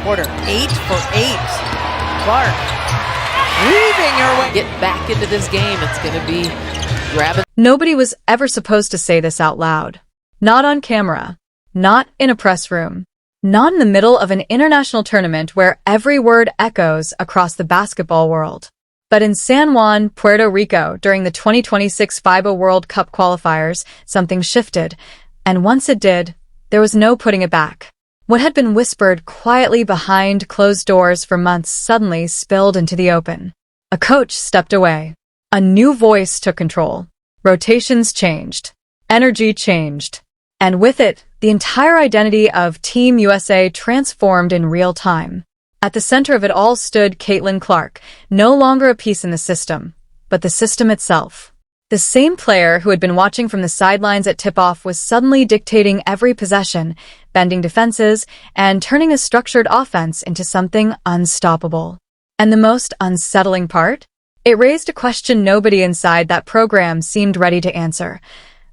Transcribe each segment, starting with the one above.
quarter. 8 for 8. Clark weaving her way. Get back into this game. It's going to be grabbing. Nobody was ever supposed to say this out loud. Not on camera. Not in a press room. Not in the middle of an international tournament where every word echoes across the basketball world. But in San Juan, Puerto Rico, during the 2026 FIBA World Cup qualifiers, something shifted. And once it did, there was no putting it back. What had been whispered quietly behind closed doors for months suddenly spilled into the open. A coach stepped away. A new voice took control. Rotations changed. Energy changed. And with it, the entire identity of Team USA transformed in real time. At the center of it all stood Caitlin Clark, no longer a piece in the system, but the system itself. The same player who had been watching from the sidelines at tip-off was suddenly dictating every possession, bending defenses, and turning a structured offense into something unstoppable. And the most unsettling part? It raised a question nobody inside that program seemed ready to answer.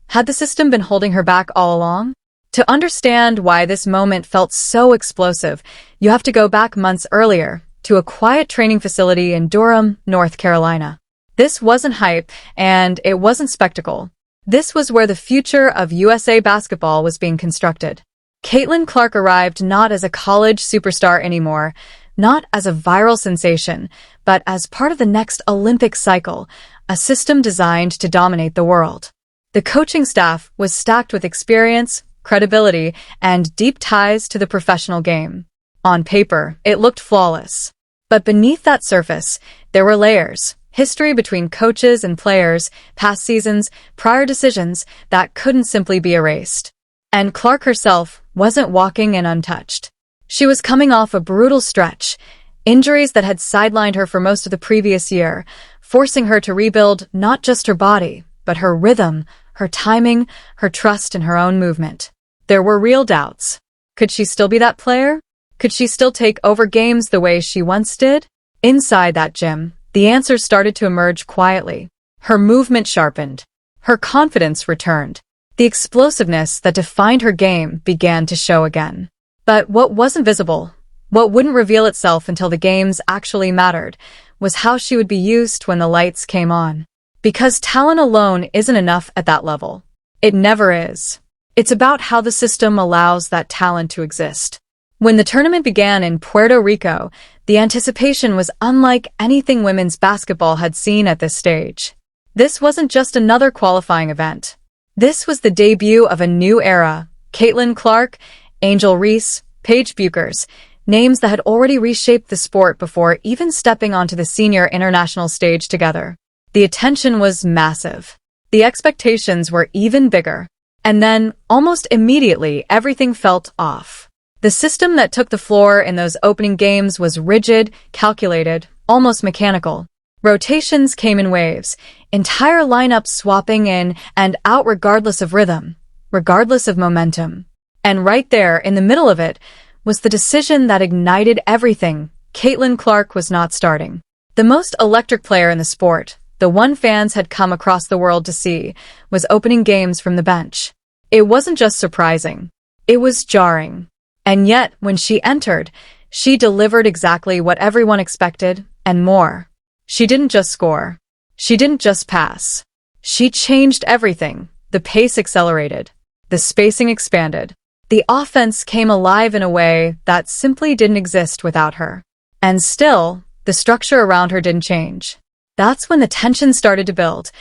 Had the system been holding her back all along? To understand why this moment felt so explosive, you have to go back months earlier, to a quiet training facility in Durham, North Carolina. This wasn't hype, and it wasn't spectacle. This was where the future of USA basketball was being constructed. Caitlin Clark arrived not as a college superstar anymore, not as a viral sensation, but as part of the next Olympic cycle, a system designed to dominate the world. The coaching staff was stacked with experience, credibility, and deep ties to the professional game. On paper, it looked flawless. But beneath that surface, there were layers. History between coaches and players, past seasons, prior decisions that couldn't simply be erased. And Clark herself wasn't walking in untouched. She was coming off a brutal stretch, injuries that had sidelined her for most of the previous year, forcing her to rebuild not just her body, but her rhythm, her timing, her trust in her own movement. There were real doubts. Could she still be that player? Could she still take over games the way she once did? Inside that gym, the answers started to emerge quietly. Her movement sharpened. Her confidence returned. The explosiveness that defined her game began to show again. But what wasn't visible, what wouldn't reveal itself until the games actually mattered, was how she would be used when the lights came on. Because talent alone isn't enough at that level. It never is. It's about how the system allows that talent to exist. When the tournament began in Puerto Rico, the anticipation was unlike anything women's basketball had seen at this stage. This wasn't just another qualifying event. This was the debut of a new era. Caitlin Clark, Angel Reese, Paige Buchers, names that had already reshaped the sport before even stepping onto the senior international stage together. The attention was massive. The expectations were even bigger. And then, almost immediately, everything felt off. The system that took the floor in those opening games was rigid, calculated, almost mechanical. Rotations came in waves, entire lineups swapping in and out regardless of rhythm, regardless of momentum. And right there, in the middle of it, was the decision that ignited everything. Caitlin Clark was not starting. The most electric player in the sport, the one fans had come across the world to see, was opening games from the bench. It wasn't just surprising. It was jarring. And yet, when she entered, she delivered exactly what everyone expected, and more. She didn't just score. She didn't just pass. She changed everything. The pace accelerated. The spacing expanded. The offense came alive in a way that simply didn't exist without her. And still, the structure around her didn't change. That's when the tension started to build.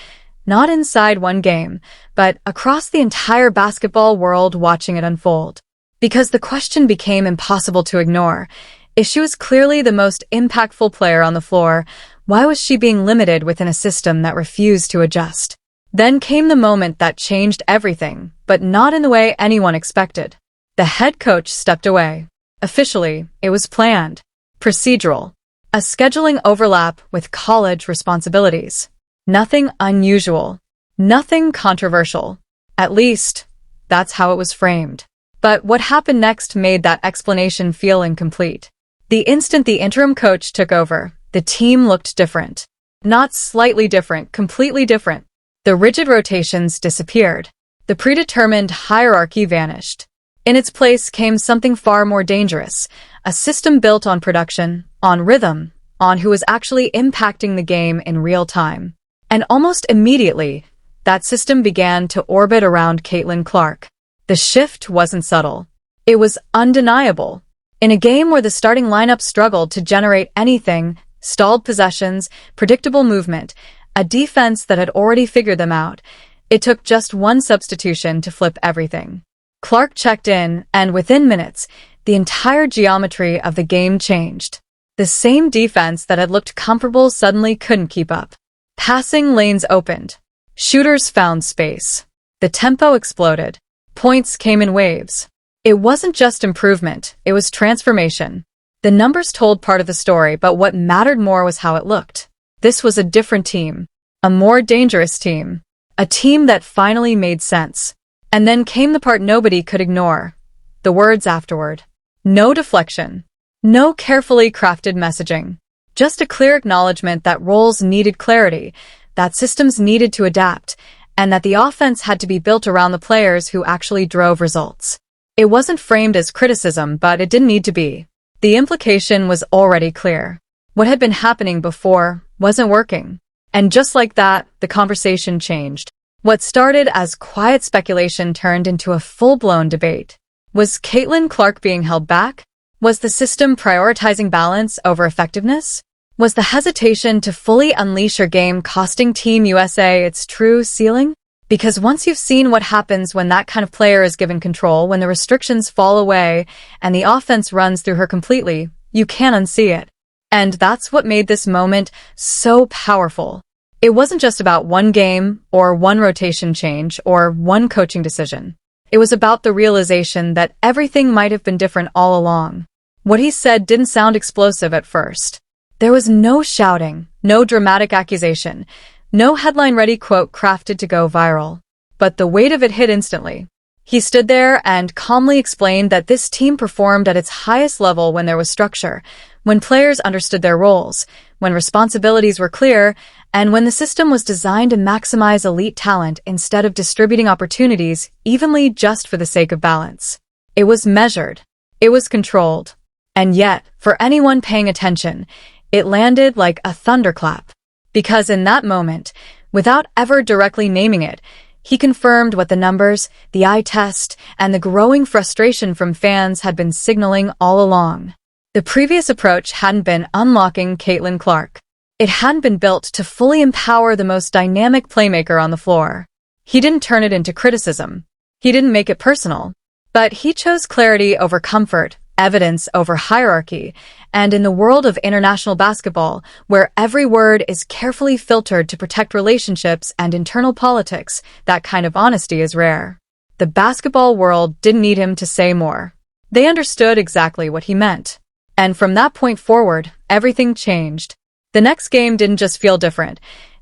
Not inside one game, but across the entire basketball world watching it unfold. Because the question became impossible to ignore. If she was clearly the most impactful player on the floor, why was she being limited within a system that refused to adjust? Then came the moment that changed everything, but not in the way anyone expected. The head coach stepped away. Officially, it was planned. Procedural. A scheduling overlap with college responsibilities. Nothing unusual. Nothing controversial. At least, that's how it was framed. But what happened next made that explanation feel incomplete. The instant the interim coach took over, the team looked different. Not slightly different, completely different. The rigid rotations disappeared. The predetermined hierarchy vanished. In its place came something far more dangerous, A system built on production, on rhythm, on who was actually impacting the game in real time. And almost immediately, that system began to orbit around Caitlin Clark. The shift wasn't subtle. It was undeniable. In a game where the starting lineup struggled to generate anything, stalled possessions, predictable movement, a defense that had already figured them out, it took just one substitution to flip everything. Clark checked in, and within minutes, the entire geometry of the game changed. The same defense that had looked comfortable suddenly couldn't keep up. Passing lanes opened. Shooters found space. The tempo exploded. Points came in waves. It wasn't just improvement, it was transformation. The numbers told part of the story, but what mattered more was how it looked. This was a different team. A more dangerous team. A team that finally made sense. And then came the part nobody could ignore. The words afterward. No deflection. No carefully crafted messaging. Just a clear acknowledgement that roles needed clarity, that systems needed to adapt, and that the offense had to be built around the players who actually drove results. It wasn't framed as criticism, but it didn't need to be. The implication was already clear. What had been happening before wasn't working. And just like that, the conversation changed. What started as quiet speculation turned into a full-blown debate. Was Caitlin Clark being held back? Was the system prioritizing balance over effectiveness? Was the hesitation to fully unleash her game costing Team USA its true ceiling? Because once you've seen what happens when that kind of player is given control, when the restrictions fall away and the offense runs through her completely, you can't unsee it. And that's what made this moment so powerful. It wasn't just about one game or one rotation change or one coaching decision. It was about the realization that everything might have been different all along. What he said didn't sound explosive at first. There was no shouting, no dramatic accusation, no headline-ready quote crafted to go viral. But the weight of it hit instantly. He stood there and calmly explained that this team performed at its highest level when there was structure, when players understood their roles, when responsibilities were clear, and when the system was designed to maximize elite talent instead of distributing opportunities evenly just for the sake of balance. It was measured. It was controlled. And yet, for anyone paying attention, it landed like a thunderclap. Because in that moment, without ever directly naming it, he confirmed what the numbers, the eye test, and the growing frustration from fans had been signaling all along. The previous approach hadn't been unlocking Caitlin Clark. It hadn't been built to fully empower the most dynamic playmaker on the floor. He didn't turn it into criticism. He didn't make it personal. But he chose clarity over comfort, evidence over hierarchy, and in the world of international basketball, where every word is carefully filtered to protect relationships and internal politics, that kind of honesty is rare. The basketball world didn't need him to say more. They understood exactly what he meant. And from that point forward, everything changed. The next game didn't just feel different.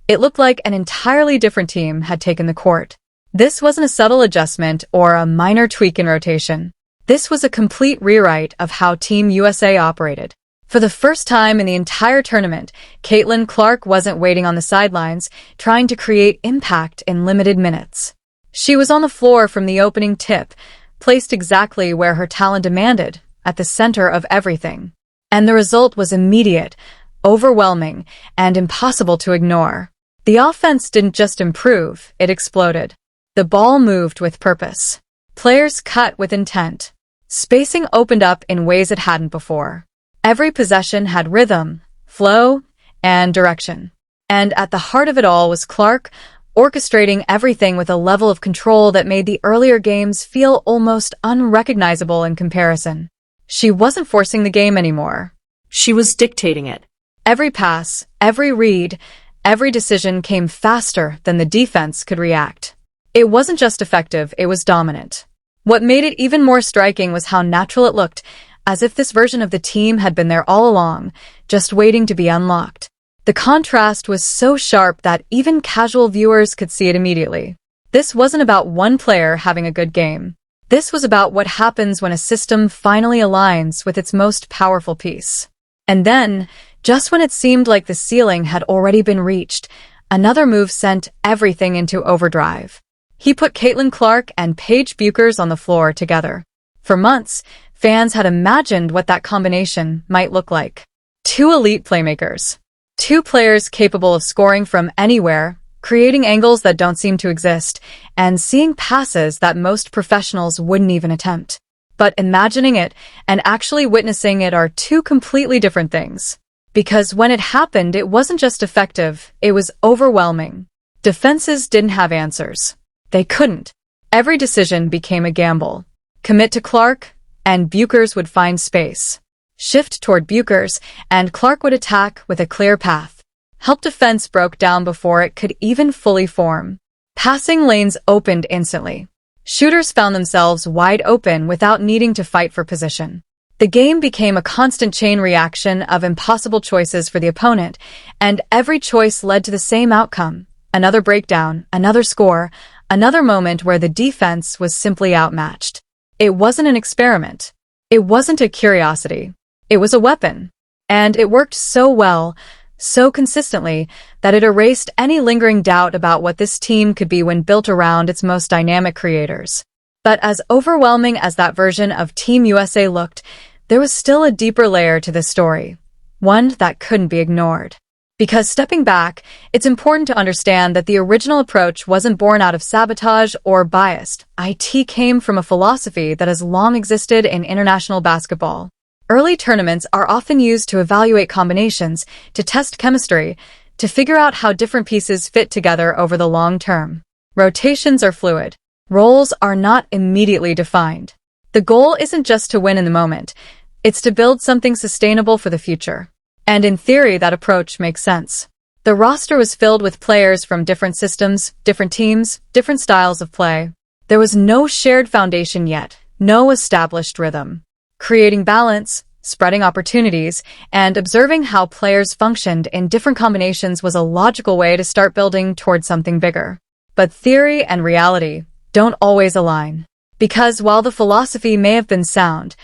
It looked like an entirely different team had taken the court. This wasn't a subtle adjustment or a minor tweak in rotation. This was a complete rewrite of how Team USA operated. For the first time in the entire tournament, Caitlin Clark wasn't waiting on the sidelines, trying to create impact in limited minutes. She was on the floor from the opening tip, placed exactly where her talent demanded, at the center of everything. And the result was immediate, overwhelming, and impossible to ignore. The offense didn't just improve, it exploded. The ball moved with purpose. Players cut with intent. Spacing opened up in ways it hadn't before. Every possession had rhythm, flow, and direction. And at the heart of it all was Clark, orchestrating everything with a level of control that made the earlier games feel almost unrecognizable in comparison. She wasn't forcing the game anymore. She was dictating it. Every pass, every read, every decision came faster than the defense could react. It wasn't just effective, it was dominant. What made it even more striking was how natural it looked, as if this version of the team had been there all along, just waiting to be unlocked. The contrast was so sharp that even casual viewers could see it immediately. This wasn't about one player having a good game. This was about what happens when a system finally aligns with its most powerful piece. And then, just when it seemed like the ceiling had already been reached, another move sent everything into overdrive. He put Caitlin Clark and Paige Bueckers on the floor together. For months, Fans had imagined what that combination might look like. Two elite playmakers. Two players capable of scoring from anywhere, creating angles that don't seem to exist, and seeing passes that most professionals wouldn't even attempt. But imagining it and actually witnessing it are two completely different things. Because when it happened, it wasn't just effective, it was overwhelming. Defenses didn't have answers. They couldn't. Every decision became a gamble. Commit to Clark, and Buchers would find space. Shift toward Buchers, and Clark would attack with a clear path. Help defense broke down before it could even fully form. Passing lanes opened instantly. Shooters found themselves wide open without needing to fight for position. The game became a constant chain reaction of impossible choices for the opponent, and every choice led to the same outcome. Another breakdown, another score, another moment where the defense was simply outmatched. It wasn't an experiment. It wasn't a curiosity. It was a weapon. And it worked so well, so consistently, that it erased any lingering doubt about what this team could be when built around its most dynamic creators. But as overwhelming as that version of Team USA looked, there was still a deeper layer to this story, one that couldn't be ignored. Because stepping back, it's important to understand that the original approach wasn't born out of sabotage or bias. It came from a philosophy that has long existed in international basketball. Early tournaments are often used to evaluate combinations, to test chemistry, to figure out how different pieces fit together over the long term. Rotations are fluid. Roles are not immediately defined. The goal isn't just to win in the moment, it's to build something sustainable for the future. And in theory, that approach makes sense. The roster was filled with players from different systems, different teams, different styles of play. There was no shared foundation yet, no established rhythm. Creating balance, spreading opportunities, and observing how players functioned in different combinations was a logical way to start building toward something bigger. But theory and reality don't always align. Because while the philosophy may have been sound,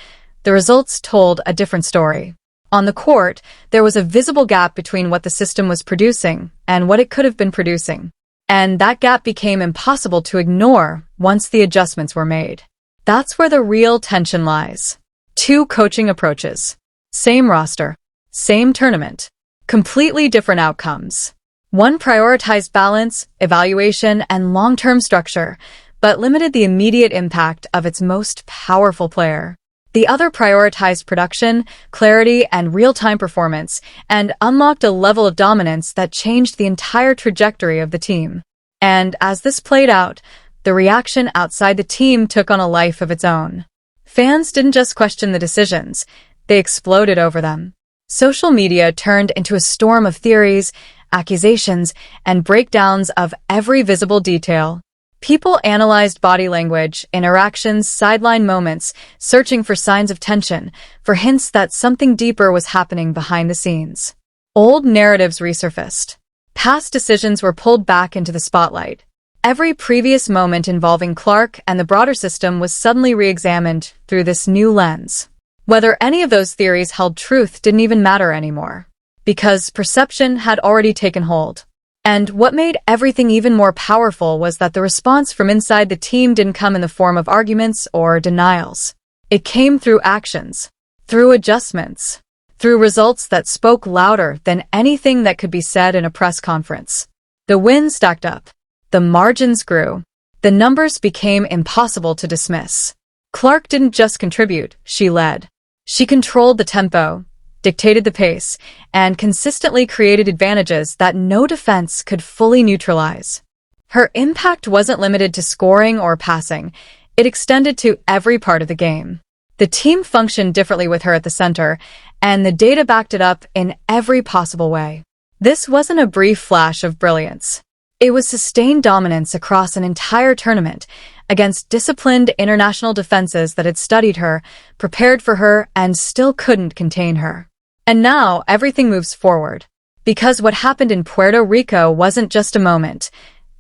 the results told a different story. On the court, there was a visible gap between what the system was producing and what it could have been producing. And that gap became impossible to ignore once the adjustments were made. That's where the real tension lies. Two coaching approaches. Same roster. Same tournament. Completely different outcomes. One prioritized balance, evaluation, and long-term structure, but limited the immediate impact of its most powerful player. The other prioritized production, clarity, and real-time performance, and unlocked a level of dominance that changed the entire trajectory of the team. And as this played out, the reaction outside the team took on a life of its own. Fans didn't just question the decisions, they exploded over them. Social media turned into a storm of theories, accusations, and breakdowns of every visible detail. People analyzed body language, interactions, sideline moments, searching for signs of tension, for hints that something deeper was happening behind the scenes. Old narratives resurfaced. Past decisions were pulled back into the spotlight. Every previous moment involving Clark and the broader system was suddenly re-examined through this new lens. Whether any of those theories held truth didn't even matter anymore, because perception had already taken hold. And what made everything even more powerful was that the response from inside the team didn't come in the form of arguments or denials. It came through actions, through adjustments, through results that spoke louder than anything that could be said in a press conference. The wins stacked up. The margins grew. The numbers became impossible to dismiss. Clark didn't just contribute, she led. She controlled the tempo, dictated the pace, and consistently created advantages that no defense could fully neutralize. Her impact wasn't limited to scoring or passing. It extended to every part of the game. The team functioned differently with her at the center, and the data backed it up in every possible way. This wasn't a brief flash of brilliance. It was sustained dominance across an entire tournament, against disciplined international defenses that had studied her, prepared for her, and still couldn't contain her. And now everything moves forward. Because what happened in Puerto Rico wasn't just a moment.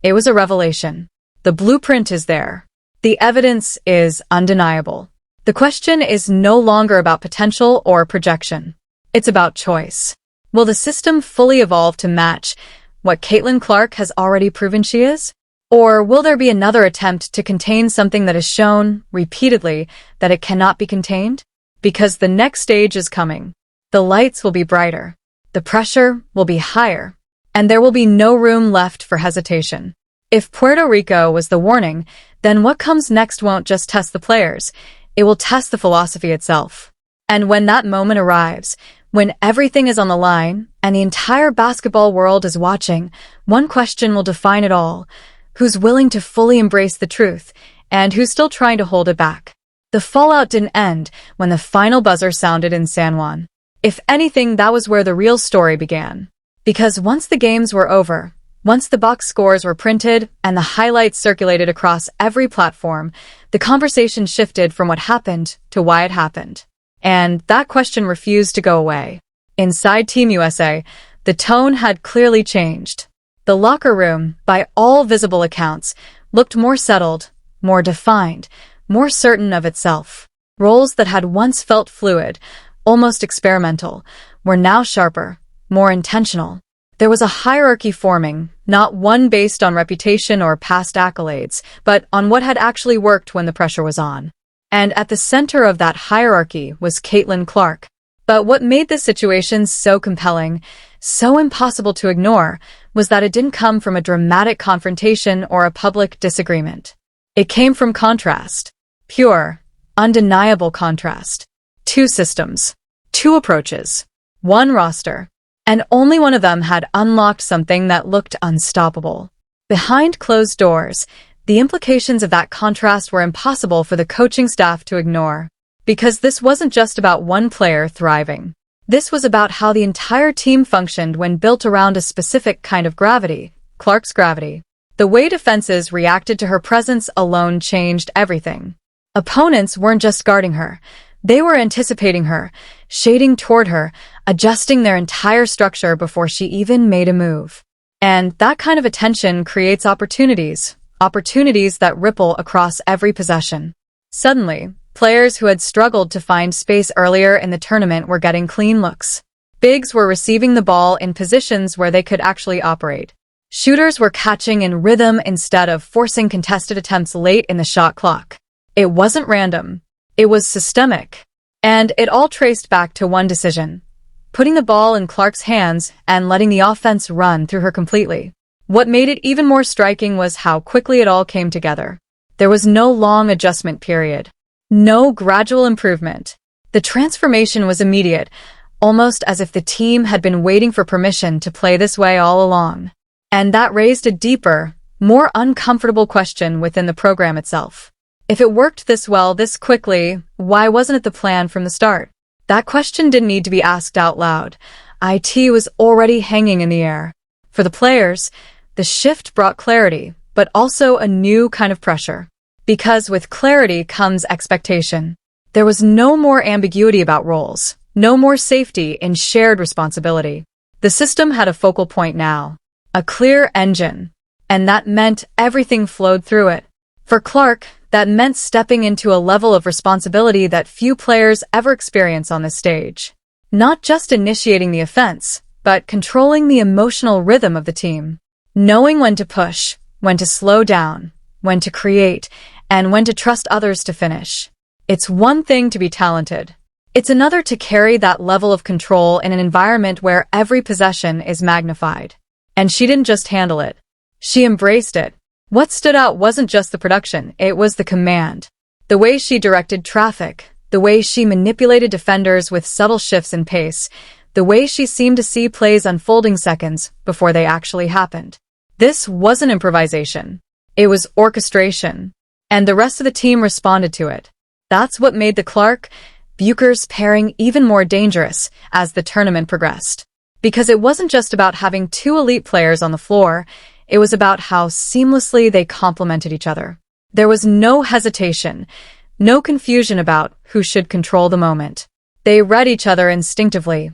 It was a revelation. The blueprint is there. The evidence is undeniable. The question is no longer about potential or projection. It's about choice. Will the system fully evolve to match what Caitlin Clark has already proven she is? Or will there be another attempt to contain something that has shown, repeatedly, that it cannot be contained? Because the next stage is coming. The lights will be brighter. The pressure will be higher. And there will be no room left for hesitation. If Puerto Rico was the warning, then what comes next won't just test the players, it will test the philosophy itself. And when that moment arrives, when everything is on the line and the entire basketball world is watching, one question will define it all. Who's willing to fully embrace the truth, and who's still trying to hold it back? The fallout didn't end when the final buzzer sounded in San Juan. If anything, that was where the real story began. Because once the games were over, once the box scores were printed and the highlights circulated across every platform, the conversation shifted from what happened to why it happened. And that question refused to go away. Inside Team USA, the tone had clearly changed. The locker room, by all visible accounts, looked more settled, more defined, more certain of itself. Roles that had once felt fluid, almost experimental, were now sharper, more intentional. There was a hierarchy forming, not one based on reputation or past accolades, but on what had actually worked when the pressure was on. And at the center of that hierarchy was Caitlin Clark. But what made this situation so compelling, so impossible to ignore, was that it didn't come from a dramatic confrontation or a public disagreement. It came from contrast. Pure, undeniable contrast. Two systems. Two approaches. One roster. And only one of them had unlocked something that looked unstoppable. Behind closed doors, the implications of that contrast were impossible for the coaching staff to ignore. Because this wasn't just about one player thriving. This was about how the entire team functioned when built around a specific kind of gravity, Clark's gravity. The way defenses reacted to her presence alone changed everything. Opponents weren't just guarding her. They were anticipating her, shading toward her, adjusting their entire structure before she even made a move. And that kind of attention creates opportunities that ripple across every possession. Suddenly, players who had struggled to find space earlier in the tournament were getting clean looks. Bigs were receiving the ball in positions where they could actually operate. Shooters were catching in rhythm instead of forcing contested attempts late in the shot clock. It wasn't random. It was systemic. And it all traced back to one decision: putting the ball in Clark's hands and letting the offense run through her completely. What made it even more striking was how quickly it all came together. There was no long adjustment period. No gradual improvement. The transformation was immediate, almost as if the team had been waiting for permission to play this way all along. And that raised a deeper, more uncomfortable question within the program itself. If it worked this well, this quickly, why wasn't it the plan from the start? That question didn't need to be asked out loud. IT was already hanging in the air. For the players, the shift brought clarity, but also a new kind of pressure. Because with clarity comes expectation. There was no more ambiguity about roles, no more safety in shared responsibility. The system had a focal point now, a clear engine, and that meant everything flowed through it. For Clark, that meant stepping into a level of responsibility that few players ever experience on this stage. Not just initiating the offense, but controlling the emotional rhythm of the team. Knowing when to push, when to slow down, when to create, and when to trust others to finish. It's one thing to be talented. It's another to carry that level of control in an environment where every possession is magnified. And she didn't just handle it. She embraced it. What stood out wasn't just the production, it was the command. The way she directed traffic, the way she manipulated defenders with subtle shifts in pace, the way she seemed to see plays unfolding seconds before they actually happened. This wasn't improvisation. It was orchestration. And the rest of the team responded to it. That's what made the Clark-Buchers pairing even more dangerous as the tournament progressed. Because it wasn't just about having two elite players on the floor, it was about how seamlessly they complemented each other. There was no hesitation, no confusion about who should control the moment. They read each other instinctively,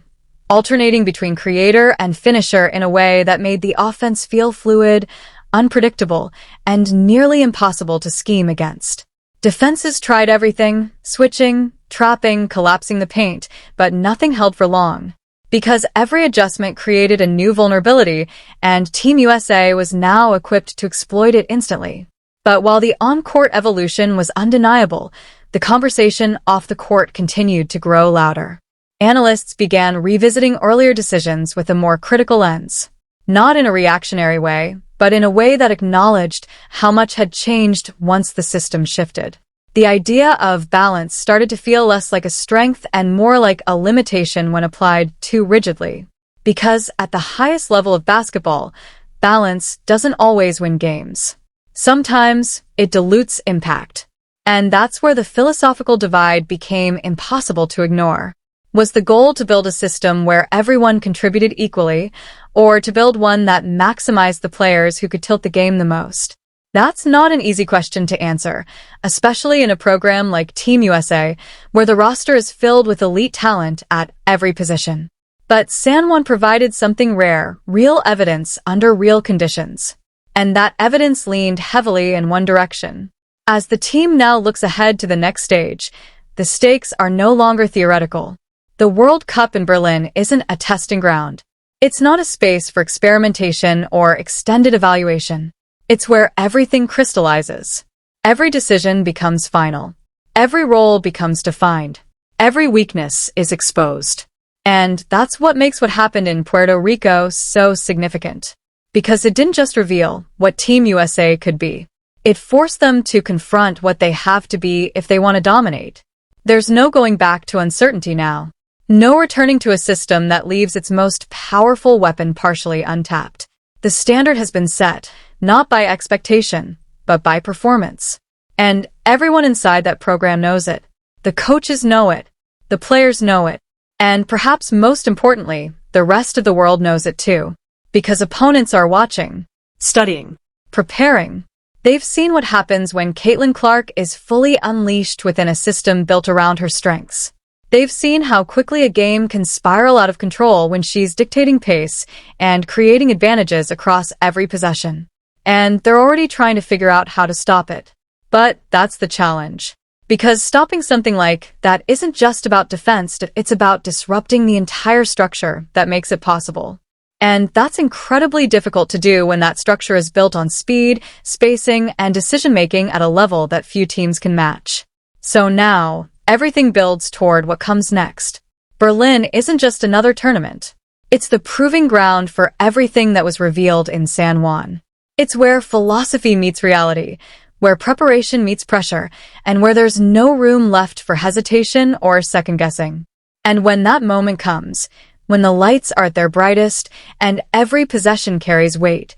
alternating between creator and finisher in a way that made the offense feel fluid, unpredictable, and nearly impossible to scheme against. Defenses tried everything, switching, trapping, collapsing the paint, but nothing held for long. Because every adjustment created a new vulnerability, and Team USA was now equipped to exploit it instantly. But while the on-court evolution was undeniable, The conversation off the court continued to grow louder. Analysts began revisiting earlier decisions with a more critical lens. Not in a reactionary way, but in a way that acknowledged how much had changed once the system shifted. The idea of balance started to feel less like a strength and more like a limitation when applied too rigidly. Because at the highest level of basketball, balance doesn't always win games. Sometimes it dilutes impact. And that's where the philosophical divide became impossible to ignore. Was the goal to build a system where everyone contributed equally, or to build one that maximized the players who could tilt the game the most? That's not an easy question to answer, especially in a program like Team USA, where the roster is filled with elite talent at every position. But San Juan provided something rare, real evidence under real conditions. And that evidence leaned heavily in one direction. As the team now looks ahead to the next stage, the stakes are no longer theoretical. The World Cup in Berlin isn't a testing ground. It's not a space for experimentation or extended evaluation. It's where everything crystallizes. Every decision becomes final. Every role becomes defined. Every weakness is exposed. And that's what makes what happened in Puerto Rico so significant. Because it didn't just reveal what Team USA could be. It forced them to confront what they have to be if they want to dominate. There's no going back to uncertainty now. No returning to a system that leaves its most powerful weapon partially untapped. The standard has been set, not by expectation, but by performance. And everyone inside that program knows it. The coaches know it. The players know it. And perhaps most importantly, the rest of the world knows it too. Because opponents are watching, studying, preparing. They've seen what happens when Caitlin Clark is fully unleashed within a system built around her strengths. They've seen how quickly a game can spiral out of control when she's dictating pace and creating advantages across every possession. And they're already trying to figure out how to stop it. But that's the challenge. Because stopping something like that isn't just about defense, it's about disrupting the entire structure that makes it possible. And that's incredibly difficult to do when that structure is built on speed, spacing, and decision-making at a level that few teams can match. So now, everything builds toward what comes next. Berlin isn't just another tournament. It's the proving ground for everything that was revealed in San Juan. It's where philosophy meets reality, where preparation meets pressure, and where there's no room left for hesitation or second-guessing. And when that moment comes, when the lights are at their brightest and every possession carries weight,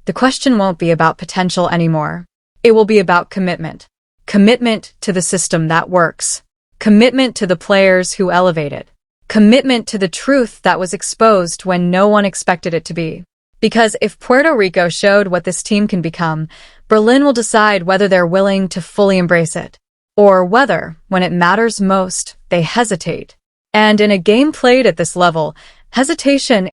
the question won't be about potential anymore. It will be about commitment. Commitment to the system that works. Commitment to the players who elevate it. Commitment to the truth that was exposed when no one expected it to be. Because if Puerto Rico showed what this team can become, Berlin will decide whether they're willing to fully embrace it, or whether, when it matters most, they hesitate. And in a game played at this level, hesitation